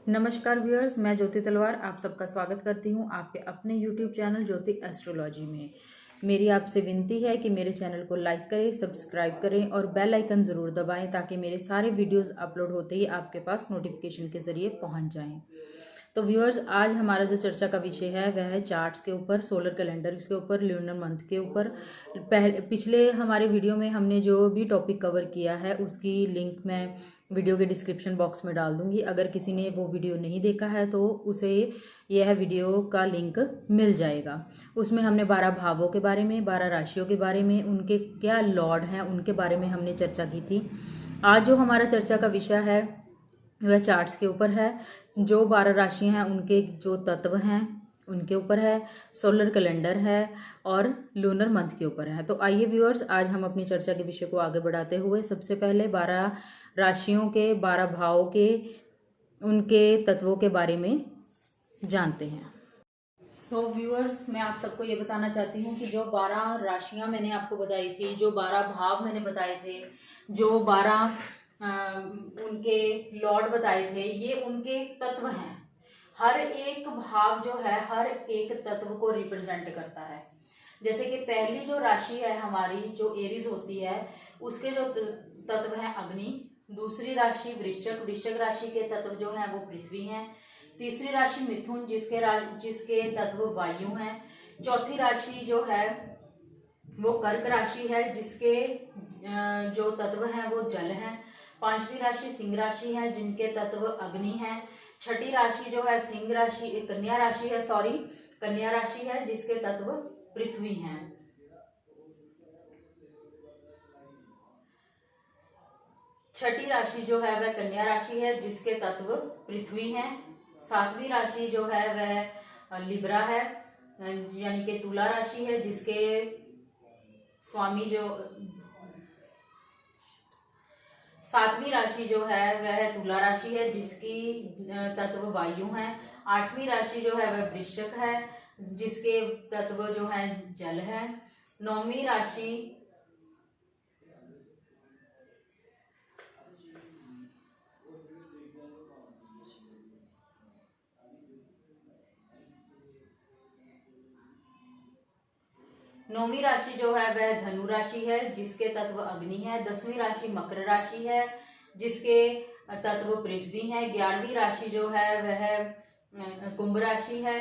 नमस्कार व्यूअर्स, मैं ज्योति तलवार आप सबका स्वागत करती हूं आपके अपने YouTube चैनल ज्योति एस्ट्रोलॉजी में। मेरी आपसे विनती है कि मेरे चैनल को लाइक करें, सब्सक्राइब करें और बेल आइकन ज़रूर दबाएं ताकि मेरे सारे वीडियोस अपलोड होते ही आपके पास नोटिफिकेशन के ज़रिए पहुंच जाएं। तो व्यूअर्स, आज हमारा जो चर्चा का विषय है वह है चार्ट्स के ऊपर, सोलर कैलेंडर के ऊपर, ल्यूनर मंथ के ऊपर। पिछले हमारे वीडियो में हमने जो भी टॉपिक कवर किया है उसकी लिंक मैं वीडियो के डिस्क्रिप्शन बॉक्स में डाल दूंगी। अगर किसी ने वो वीडियो नहीं देखा है तो उसे यह वीडियो का लिंक मिल जाएगा। उसमें हमने 12 भावों के बारे में, 12 राशियों के बारे में, उनके क्या लॉर्ड हैं उनके बारे में हमने चर्चा की थी। आज जो हमारा चर्चा का विषय है वह चार्ट्स के ऊपर है। जो 12 राशियां हैं उनके जो तत्व हैं उनके ऊपर है, सोलर कैलेंडर है और लूनर मंथ के ऊपर है। तो आइए व्यूअर्स, आज हम अपनी चर्चा के विषय को आगे बढ़ाते हुए सबसे पहले 12 राशियों के, 12 भावों के, उनके तत्वों के बारे में जानते हैं। सो व्यूअर्स, मैं आप सबको ये बताना चाहती हूँ कि जो 12 राशियां मैंने आपको बताई थी, जो 12 भाव मैंने बताए थे, जो 12 उनके लॉर्ड बताए थे, ये उनके तत्व हैं। हर एक भाव जो है हर एक तत्व को रिप्रेजेंट करता है। जैसे कि पहली जो राशि है हमारी, जो एरीज होती है, उसके जो तत्व हैं अग्नि। दूसरी राशि वृश्चिक, वृश्चिक राशि के तत्व जो हैं वो पृथ्वी हैं। तीसरी राशि मिथुन, जिसके तत्व वायु हैं। चौथी राशि जो है वो कर्क राशि है, जिसके जो तत्व हैं वो जल हैं। पांचवी राशि सिंह राशि है, जिनके तत्व अग्नि है। छठी राशि जो है कन्या राशि है, जिसके तत्व पृथ्वी हैं। छठी राशि जो है वह कन्या राशि है, जिसके तत्व पृथ्वी हैं। सातवीं राशि जो है वह लिब्रा है, यानी कि तुला राशि है, जिसके स्वामी जो सातवीं राशि जो है वह तुला राशि है, जिसकी तत्व वायु है। आठवीं राशि जो है वह वृश्चिक है, जिसके तत्व जो है जल है। नौवीं राशि जो है वह धनु राशि है, जिसके तत्व अग्नि है। 10वीं राशि मकर राशि है, जिसके तत्व पृथ्वी है। 11वीं राशि जो है वह कुंभ राशि है,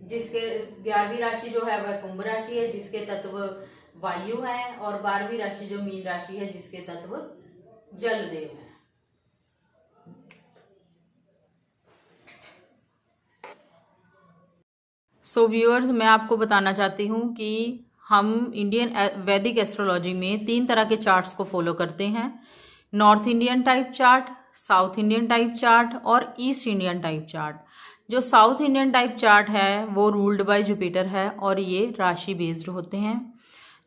जिसके 11वीं राशि जो है वह कुंभ राशि है, जिसके तत्व वायु है। और 12वीं राशि जो मीन राशि है, जिसके तत्व जल देव है। सो व्यूअर्स, मैं आपको बताना चाहती हूँ कि हम इंडियन वैदिक एस्ट्रोलॉजी में 3 तरह के चार्ट्स को फॉलो करते हैं। North Indian type chart, south Indian type chart और ईस्ट इंडियन टाइप चार्ट। जो साउथ इंडियन टाइप चार्ट है वो रूल्ड बाय जुपिटर है और ये राशि बेस्ड होते हैं।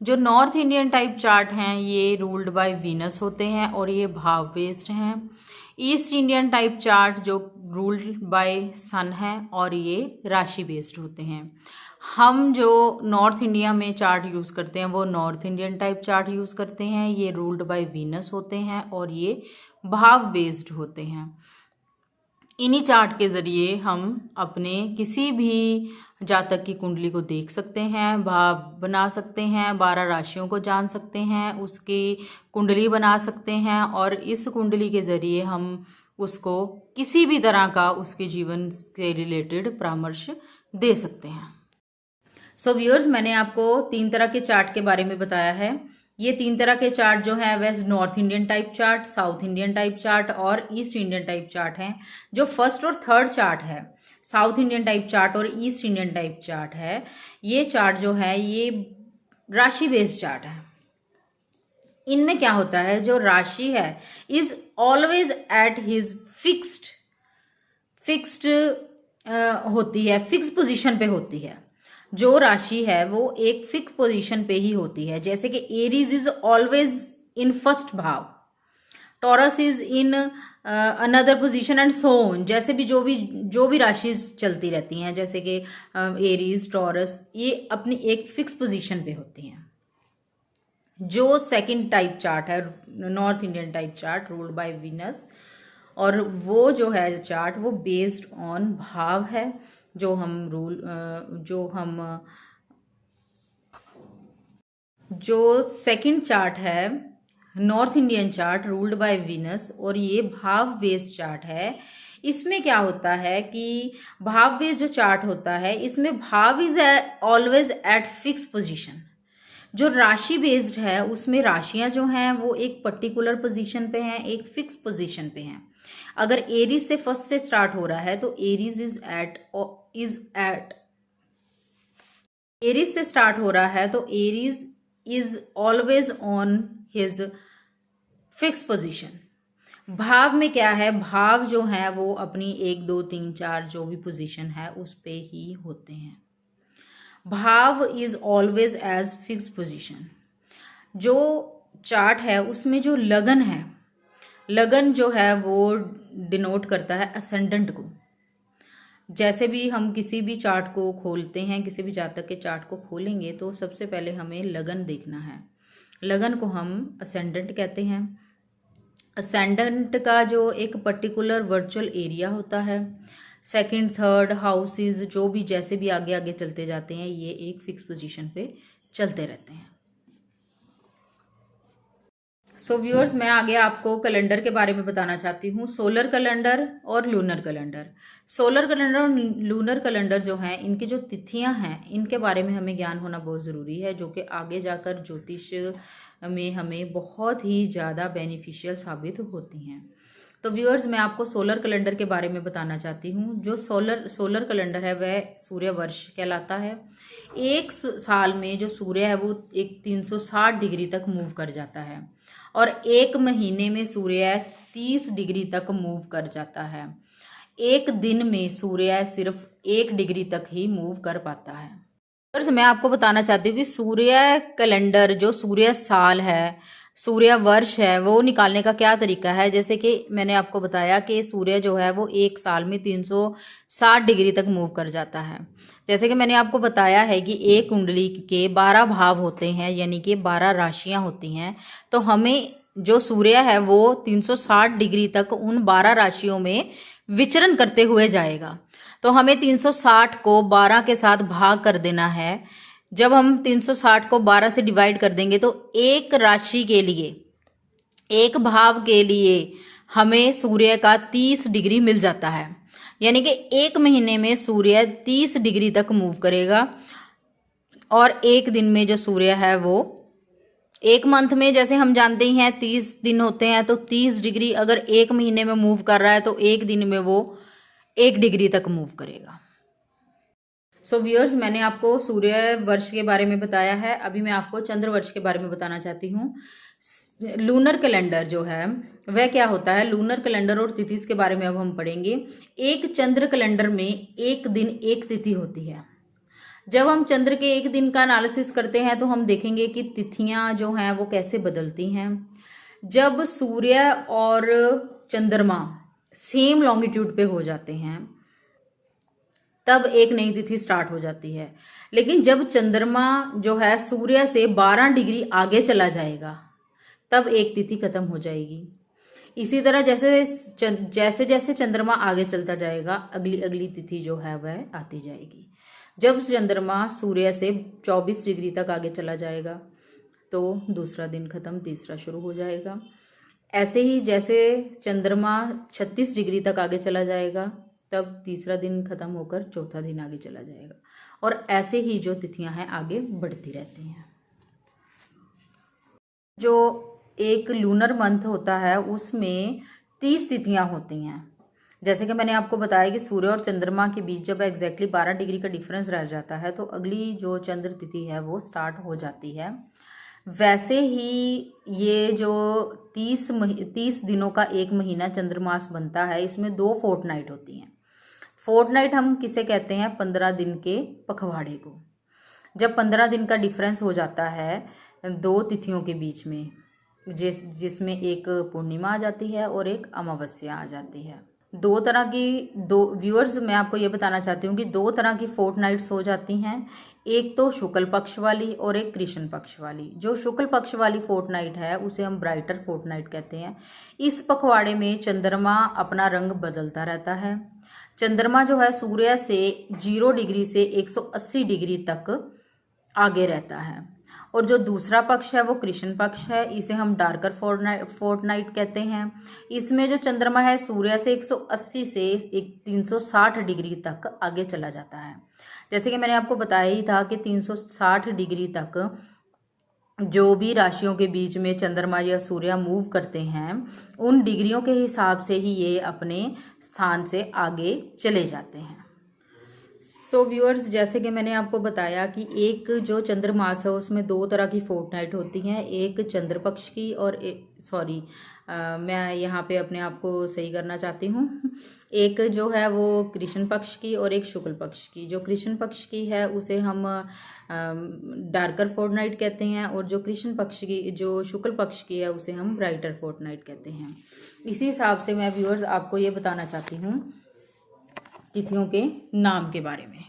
जो नॉर्थ इंडियन टाइप चार्ट हैं ये रूल्ड बाय वीनस होते हैं और ये भाव बेस्ड हैं। ईस्ट इंडियन टाइप चार्ट जो रूल्ड बाय सन है और ये राशि बेस्ड होते हैं। हम जो नॉर्थ इंडिया में चार्ट यूज़ करते हैं वो north Indian type chart use करते हैं। ये रूल्ड बाय वीनस होते हैं और ये भाव बेस्ड होते हैं। इन्हीं चार्ट के ज़रिए हम अपने किसी भी जातक की कुंडली को देख सकते हैं, भाव बना सकते हैं, 12 राशियों को जान सकते हैं, उसकी कुंडली बना सकते हैं और इस कुंडली के ज़रिए हम उसको किसी भी तरह का उसके जीवन से रिलेटेड परामर्श दे सकते हैं। सो व्यूअर्स, मैंने आपको 3 तरह के चार्ट के बारे में बताया है। ये 3 तरह के चार्ट जो है वह north Indian type chart, south Indian type chart और ईस्ट इंडियन टाइप चार्ट हैं। जो फर्स्ट और थर्ड चार्ट है, साउथ इंडियन टाइप चार्ट और ईस्ट इंडियन टाइप चार्ट है, ये चार्ट जो है ये राशि बेस्ड चार्ट है। इनमें क्या होता है, जो राशि है is always at his fixed होती है, फिक्स पोजीशन पे होती है। जो राशि है वो एक फिक्स पोजीशन पे ही होती है। जैसे कि Aries is always in first भाव, Taurus is in another position and so on. जैसे भी जो भी राशि चलती रहती हैं, जैसे कि एरीज, टॉरस, ये अपनी एक फिक्स पोजीशन पे होती हैं। जो सेकंड टाइप चार्ट है, north Indian type chart ruled by Venus, और वो जो है चार्ट वो बेस्ड ऑन भाव है, जो हम जो सेकंड चार्ट है north Indian chart ruled by Venus, और ये भाव बेस्ड चार्ट है। इसमें क्या होता है कि भाव बेस्ड जो चार्ट होता है इसमें भाव is always at fix position. जो राशि बेस्ड है उसमें राशियां जो हैं वो एक पर्टिकुलर पोजीशन पे हैं, एक फिक्स पोजीशन पे हैं। अगर एरीज से फर्स्ट से स्टार्ट हो रहा है तो एरीज एरीज से स्टार्ट हो रहा है तो Aries is always on his fix position. भाव में क्या है, भाव जो है वो अपनी 1 2 3 4 जो भी पोजीशन है उस पे ही होते हैं। भाव is always as fix position. जो चार्ट है उसमें जो लगन है, लगन जो है वो डिनोट करता है असेंडेंट को। जैसे भी हम किसी भी चार्ट को खोलते हैं, किसी भी जातक के चार्ट को खोलेंगे तो सबसे पहले हमें लगन देखना है। लगन को हम असेंडेंट कहते हैं। असेंडेंट का जो एक पर्टिकुलर वर्चुअल एरिया होता है, सेकंड थर्ड हाउसेस जो भी जैसे भी आगे आगे चलते जाते हैं ये एक फिक्स पोजीशन पे चलते रहते हैं। सो व्यूअर्स, मैं आगे आपको कैलेंडर के बारे में बताना चाहती हूँ, सोलर कैलेंडर और लूनर कैलेंडर। सोलर कैलेंडर और लूनर कैलेंडर जो हैं इनकी जो तिथियां हैं इनके बारे में हमें ज्ञान होना बहुत ज़रूरी है, जो कि आगे जाकर ज्योतिष में हमें बहुत ही ज़्यादा बेनिफिशियल साबित होती हैं। तो व्यूअर्स, मैं आपको सोलर कैलेंडर के बारे में बताना चाहती हूँ। जो सोलर कैलेंडर है वह सूर्य वर्ष कहलाता है। एक साल में जो सूर्य है वो एक 360 डिग्री तक मूव कर जाता है, और एक महीने में सूर्य 30 डिग्री तक मूव कर जाता है। एक दिन में सूर्य सिर्फ 1 डिग्री तक ही मूव कर पाता है। मैं आपको बताना चाहती हूँ कि सूर्य कैलेंडर जो सूर्य साल है, सूर्य वर्ष है, वो निकालने का क्या तरीका है। जैसे कि मैंने आपको बताया कि सूर्य जो है वो एक साल में 360 डिग्री तक मूव कर जाता है। जैसे कि मैंने आपको बताया है कि एक कुंडली के 12 भाव होते हैं, यानी कि 12 राशियां होती हैं। तो हमें जो सूर्य है वो 360 डिग्री तक उन 12 राशियों में विचरण करते हुए जाएगा। तो हमें 360 को 12 के साथ भाग कर देना है। जब हम 360 को 12 से डिवाइड कर देंगे तो एक राशि के लिए, एक भाव के लिए हमें सूर्य का 30 डिग्री मिल जाता है। यानी कि एक महीने में सूर्य 30 डिग्री तक मूव करेगा, और एक दिन में जो सूर्य है वो एक मंथ में, जैसे हम जानते ही हैं 30 दिन होते हैं, तो 30 डिग्री अगर एक महीने में मूव कर रहा है तो एक दिन में वो 1 डिग्री तक मूव करेगा। सो व्यूअर्स, मैंने आपको सूर्य वर्ष के बारे में बताया है। अभी मैं आपको चंद्र वर्ष के बारे में बताना चाहती हूँ। लूनर कैलेंडर जो है वह क्या होता है, लूनर कैलेंडर और तिथि के बारे में अब हम पढ़ेंगे। एक चंद्र कैलेंडर में एक दिन एक तिथि होती है। जब हम चंद्र के एक दिन का एनालिसिस करते हैं तो हम देखेंगे कि तिथियां जो हैं वो कैसे बदलती हैं। जब सूर्य और चंद्रमा सेम लॉन्गिट्यूड पे हो जाते हैं तब एक नई तिथि स्टार्ट हो जाती है। लेकिन जब चंद्रमा जो है सूर्य से 12 डिग्री आगे चला जाएगा तब एक तिथि खत्म हो जाएगी। इसी तरह जैसे जैसे चंद्रमा आगे चलता जाएगा अगली अगली तिथि जो है वह आती जाएगी। जब चंद्रमा सूर्य से 24 डिग्री तक आगे चला जाएगा तो दूसरा दिन खत्म, तीसरा शुरू हो जाएगा। ऐसे ही जैसे चंद्रमा 36 डिग्री तक आगे चला जाएगा तब तीसरा दिन खत्म होकर चौथा दिन आगे चला जाएगा, और ऐसे ही जो तिथियां हैं आगे बढ़ती रहती हैं। जो एक लूनर मंथ होता है उसमें 30 तिथियां होती हैं। जैसे कि मैंने आपको बताया कि सूर्य और चंद्रमा के बीच जब एग्जैक्टली 12 डिग्री का डिफरेंस रह जाता है तो अगली जो चंद्र तिथि है वो स्टार्ट हो जाती है। वैसे ही ये जो 30 दिनों का एक महीना चंद्रमास बनता है, इसमें 2 फोर्टनाइट होती हैं। फोर्टनाइट हम किसे कहते हैं, 15 दिन के पखवाड़े को। जब 15 दिन का डिफरेंस हो जाता है 2 तिथियों के बीच में, जिसमें एक पूर्णिमा आ जाती है और एक अमावस्या आ जाती है। दो तरह की दो व्यूअर्स मैं आपको ये बताना चाहती हूँ कि दो तरह की फोर्टनाइट्स हो जाती हैं। एक तो शुक्ल पक्ष वाली और एक कृष्ण पक्ष वाली। जो शुक्ल पक्ष वाली फोर्टनाइट है उसे हम ब्राइटर फोर्टनाइट कहते हैं। इस पखवाड़े में चंद्रमा अपना रंग बदलता रहता है। चंद्रमा जो है सूर्य से 0 डिग्री से 180 डिग्री तक आगे रहता है। और जो दूसरा पक्ष है वो कृष्ण पक्ष है, इसे हम डार्कर फोर्टनाइट कहते हैं। इसमें जो चंद्रमा है सूर्य से 180 से 360 डिग्री तक आगे चला जाता है। जैसे कि मैंने आपको बताया ही था कि 360 डिग्री तक जो भी राशियों के बीच में चंद्रमा या सूर्य मूव करते हैं उन डिग्रियों के हिसाब से ही ये अपने स्थान से आगे चले जाते हैं। सो व्यूअर्स, जैसे कि मैंने आपको बताया कि एक जो चंद्रमास है उसमें दो तरह की फोर्टनाइट होती हैं, एक चंद्र पक्ष की और मैं यहाँ पे अपने आप को सही करना चाहती हूँ। एक जो है वो कृष्ण पक्ष की और एक शुक्ल पक्ष की। जो कृष्ण पक्ष की है उसे हम डार्कर फोर्टनाइट कहते हैं और जो कृष्ण पक्ष की जो शुक्ल पक्ष की है उसे हम ब्राइटर फोर्टनाइट कहते हैं। इसी हिसाब से मैं व्यूअर्स आपको ये बताना चाहती हूँ तिथियों के नाम के बारे में।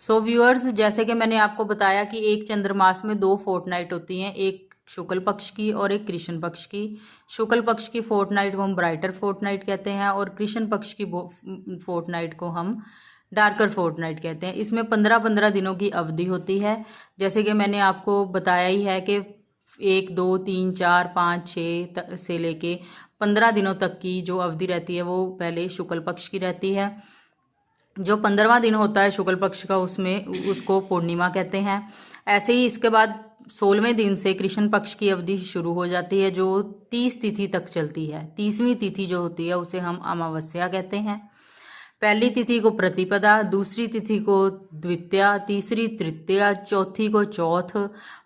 सो व्यूअर्स, जैसे कि मैंने आपको बताया कि एक चंद्रमास में दो फोर्टनाइट होती हैं, एक शुक्ल पक्ष की और एक कृष्ण पक्ष की। शुक्ल पक्ष की फोर्टनाइट को हम ब्राइटर फोर्टनाइट कहते हैं और कृष्ण पक्ष की फोर्टनाइट को हम डार्कर फोर्टनाइट कहते हैं। इसमें 15-15 दिनों की अवधि होती है। जैसे कि मैंने आपको बताया ही है कि 1, 2, 3, 4, 5, 6 से लेके 15 दिनों तक की जो अवधि रहती है वो पहले शुक्ल पक्ष की रहती है। जो 15वां दिन होता है शुक्ल पक्ष का उसमें उसको पूर्णिमा कहते हैं। ऐसे ही इसके बाद 16वें दिन से कृष्ण पक्ष की अवधि शुरू हो जाती है जो 30 तिथि तक चलती है। 30वीं तिथि जो होती है उसे हम अमावस्या कहते हैं। पहली तिथि को प्रतिपदा, दूसरी तिथि को द्वितीया, तीसरी तृतीया, चौथी को चौथ,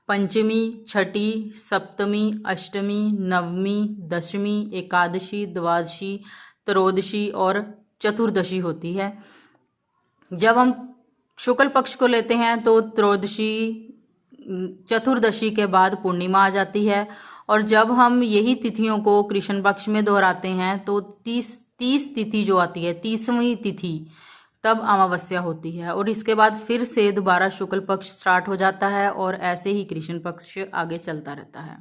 पंचमी, छठी, सप्तमी, अष्टमी, नवमी, दशमी, एकादशी, द्वादशी, त्रयोदशी और चतुर्दशी होती है। जब हम शुक्ल पक्ष को लेते हैं तो त्रयोदशी चतुर्दशी के बाद पूर्णिमा आ जाती है और जब हम यही तिथियों को कृष्ण पक्ष में दोहराते हैं तो 30 तिथि जो आती है 30वीं तिथि तब अमावस्या होती है और इसके बाद फिर से दोबारा शुक्ल पक्ष स्टार्ट हो जाता है और ऐसे ही कृष्ण पक्ष आगे चलता रहता है।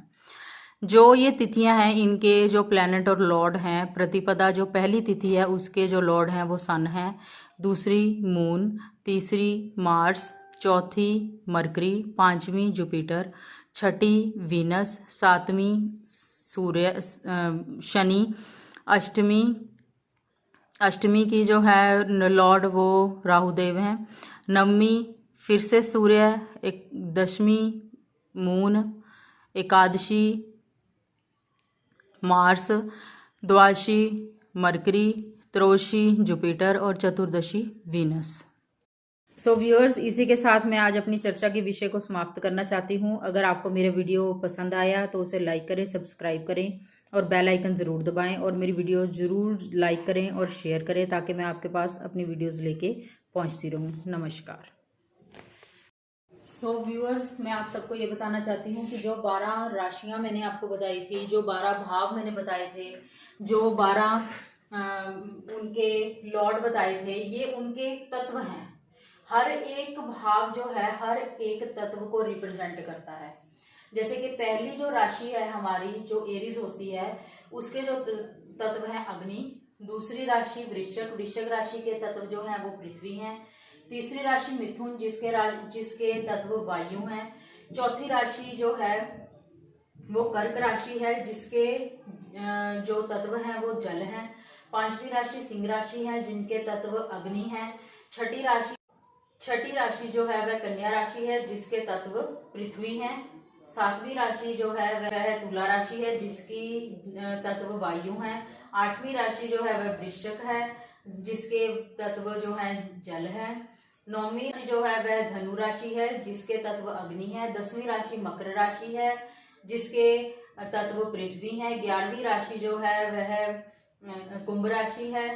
जो ये तिथियां हैं इनके जो प्लैनेट और लॉर्ड हैं, प्रतिपदा जो पहली तिथि है उसके जो लॉर्ड हैं वो सन है, दूसरी मून, तीसरी मार्स, चौथी मरकरी, पांचवी जुपिटर, छठी वीनस, सातवीं सूर्य शनि, अष्टमी की जो है लॉर्ड वो राहुदेव हैं, नवमी फिर से सूर्य, एक दशमी मून, एकादशी मार्स, द्वादशी मरकरी, त्रयोदशी जुपिटर और चतुर्दशी वीनस। सो व्यूअर्स, इसी के साथ मैं आज अपनी चर्चा के विषय को समाप्त करना चाहती हूँ। अगर आपको मेरा वीडियो पसंद आया तो उसे लाइक करें, सब्सक्राइब करें और बेल आइकन ज़रूर दबाएं और मेरी वीडियो ज़रूर लाइक करें और शेयर करें ताकि मैं आपके पास अपनी वीडियोज़ लेके पहुँचती रहूँ। नमस्कार। सो व्यूअर्स, मैं आप सबको ये बताना चाहती हूँ कि जो 12 राशियां मैंने आपको बताई थी, जो 12 भाव मैंने बताए थे, जो 12 उनके लॉर्ड बताए थे, ये उनके तत्व हैं। हर एक भाव जो है हर एक तत्व को रिप्रेजेंट करता है। जैसे कि पहली जो राशि है हमारी जो एरीज होती है उसके जो तत्व हैं अग्नि। दूसरी राशि वृश्चिक, वृश्चिक राशि के तत्व जो हैं वो पृथ्वी हैं। तीसरी राशि मिथुन जिसके तत्व वायु हैं। चौथी राशि जो है वो कर्क राशि है जिसके जो तत्व हैं वो जल हैं। पांचवी राशि सिंह राशि है जिनके तत्व अग्नि है। छठी राशि जो है वह कन्या राशि है जिसके तत्व पृथ्वी है। सातवीं राशि जो है वह तुला राशि है जिसकी तत्व वायु है। आठवीं राशि जो है वह वृश्चिक है जिसके तत्व जो है जल है। नौवीं जो है वह धनु राशि है जिसके तत्व अग्नि है। 10वीं राशि मकर राशि है जिसके तत्व पृथ्वी है। 11वीं राशि जो है वह कुंभ राशि है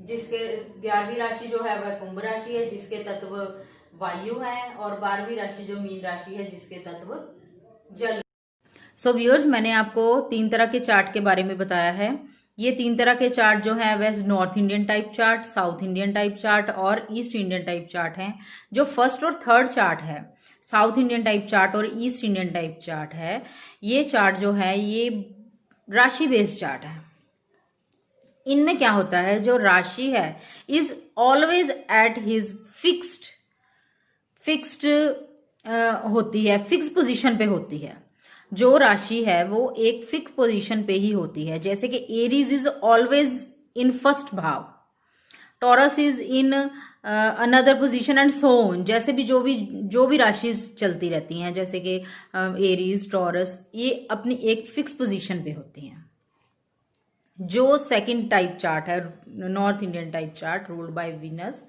जिसके 11वीं राशि जो है वह कुंभ राशि है, जिसके तत्व वायु है, और 12वीं राशि जो मीन राशि है, जिसके तत्व जल। सो व्यूअर्स, मैंने आपको 3 तरह के चार्ट के बारे में बताया है। ये 3 तरह के चार्ट जो है वह north Indian type chart, south Indian type chart और ईस्ट इंडियन टाइप चार्ट हैं। जो फर्स्ट और थर्ड चार्ट है, साउथ इंडियन टाइप चार्ट और ईस्ट इंडियन टाइप चार्ट है, ये चार्ट जो है ये राशि बेस्ड चार्ट है। इनमें क्या होता है, जो राशि है is always at his fixed होती है, फिक्स पोजीशन पे होती है। जो राशि है वो एक फिक्स पोजीशन पे ही होती है। जैसे कि Aries is always in first भाव, Taurus is in another position and so on. जैसे भी जो भी राशि चलती रहती हैं, जैसे कि एरीज, टॉरस, ये अपनी एक फिक्स पोजीशन पे होती हैं। जो सेकंड टाइप चार्ट है, north Indian type chart ruled by Venus,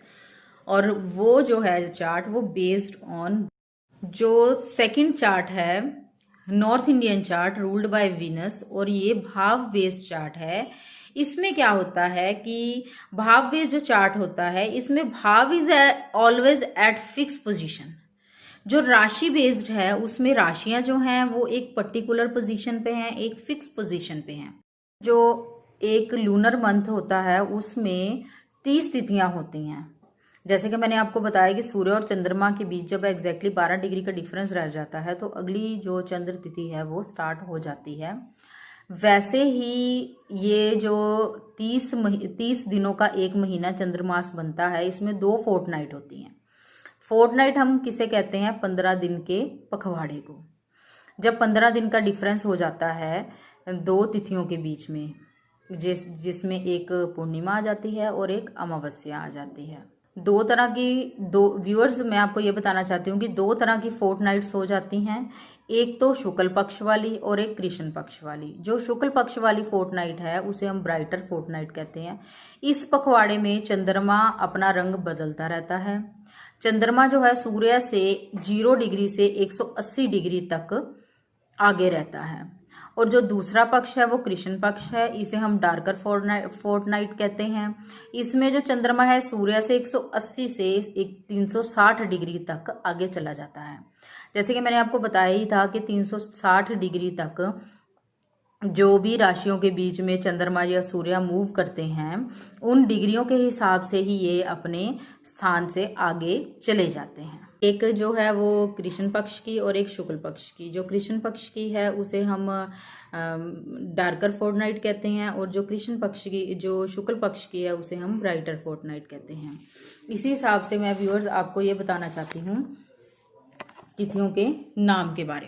और वो जो है चार्ट वो बेस्ड ऑन, जो सेकंड चार्ट है north Indian chart ruled by Venus, और ये भाव बेस्ड चार्ट है। इसमें क्या होता है कि भाव बेस्ड जो चार्ट होता है इसमें भाव is always at fix position. जो राशि बेस्ड है उसमें राशियां जो हैं वो एक पर्टिकुलर पोजीशन पे हैं, एक फिक्स पोजीशन पे हैं। जो एक लूनर मंथ होता है उसमें 30 तिथियां होती हैं। जैसे कि मैंने आपको बताया कि सूर्य और चंद्रमा के बीच जब एग्जैक्टली 12 डिग्री का डिफरेंस रह जाता है तो अगली जो चंद्र तिथि है वो स्टार्ट हो जाती है। वैसे ही ये जो 30 दिनों का एक महीना चंद्रमास बनता है, इसमें 2 फोर्टनाइट होती हैं। फोर्टनाइट हम किसे कहते हैं, 15 दिन के पखवाड़े को। जब 15 दिन का डिफरेंस हो जाता है 2 तिथियों के बीच में, जिसमें एक पूर्णिमा आ जाती है और एक अमावस्या आ जाती है। दो व्यूअर्स, मैं आपको ये बताना चाहती हूँ कि 2 तरह की फोर्टनाइट्स हो जाती हैं। एक तो शुक्ल पक्ष वाली और एक कृष्ण पक्ष वाली। जो शुक्ल पक्ष वाली फोर्टनाइट है उसे हम ब्राइटर फोर्टनाइट कहते हैं। इस पखवाड़े में चंद्रमा अपना रंग बदलता रहता है। चंद्रमा जो है सूर्य से 0 डिग्री से 180 डिग्री तक आगे रहता है। और जो दूसरा पक्ष है वो कृष्ण पक्ष है, इसे हम डार्कर फोर्टनाइट कहते हैं। इसमें जो चंद्रमा है सूर्य से 180 से 360 डिग्री तक आगे चला जाता है। जैसे कि मैंने आपको बताया ही था कि 360 डिग्री तक जो भी राशियों के बीच में चंद्रमा या सूर्य मूव करते हैं, उन डिग्रियों के हिसाब से ही ये अपने स्थान से आगे चले जाते हैं। एक जो है वो कृष्ण पक्ष की और एक शुक्ल पक्ष की। जो कृष्ण पक्ष की है उसे हम डार्कर फोर्टनाइट कहते हैं, और जो शुक्ल पक्ष की है उसे हम ब्राइटर फोर्टनाइट कहते हैं। इसी हिसाब से मैं व्यूअर्स आपको ये बताना चाहती हूँ तिथियों के नाम के बारे में।